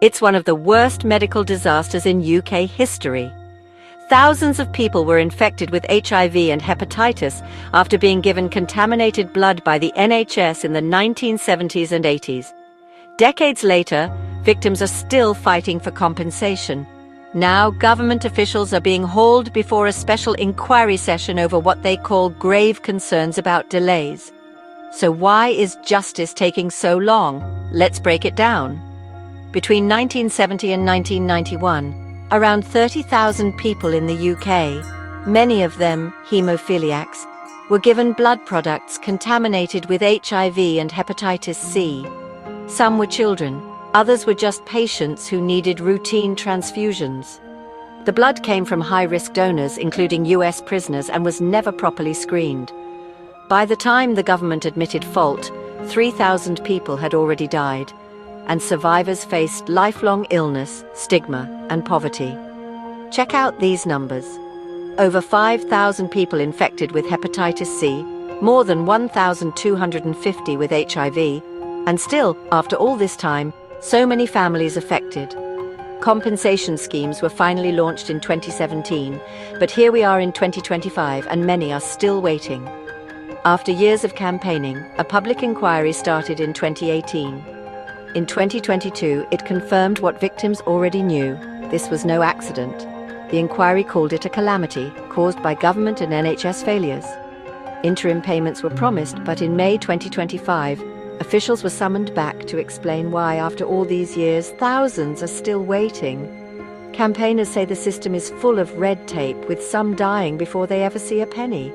It's one of the worst medical disasters in UK history. Thousands of people were infected with HIV and hepatitis after being given contaminated blood by the NHS in the 1970s and 80s. Decades later, victims are still fighting for compensation. Now, government officials are being hauled before a special inquiry session over what they call grave concerns about delays. So why is justice taking so long? Let's break it down. Between 1970 and 1991, around 30,000 people in the UK, many of them haemophiliacs, were given blood products contaminated with HIV and hepatitis C. Some were children, others were just patients who needed routine transfusions. The blood came from high-risk donors, including US prisoners, and was never properly screened. By the time the government admitted fault, 3,000 people had already died, and survivors faced lifelong illness, stigma, and poverty. Check out these numbers. Over 5,000 people infected with hepatitis C, more than 1,250 with HIV, and still, after all this time, so many families affected. Compensation schemes were finally launched in 2017, but here we are in 2025 and many are still waiting. After years of campaigning, a public inquiry started in 2018. In 2022, it confirmed what victims already knew. This was no accident. The inquiry called it a calamity caused by government and NHS failures. Interim payments were promised, but in May 2025, officials were summoned back to explain why, after all these years, thousands are still waiting. Campaigners say the system is full of red tape, with some dying before they ever see a penny.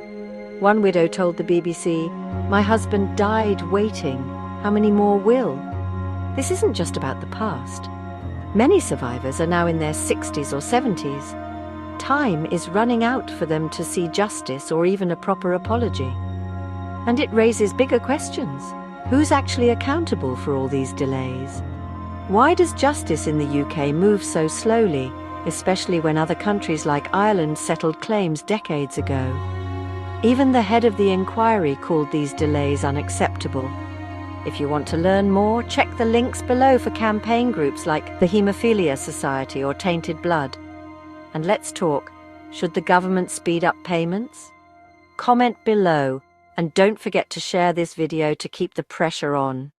One widow told the BBC, "My husband died waiting. How many more will?" This isn't just about the past. Many survivors are now in their 60s or 70s. Time is running out for them to see justice or even a proper apology. And it raises bigger questions. Who's actually accountable for all these delays? Why does justice in the UK move so slowly, especially when other countries like Ireland settled claims decades ago? Even the head of the inquiry called these delays unacceptable. If you want to learn more, check the links below for campaign groups like the Haemophilia Society or Tainted Blood. And let's talk, should the government speed up payments? Comment below, and don't forget to share this video to keep the pressure on.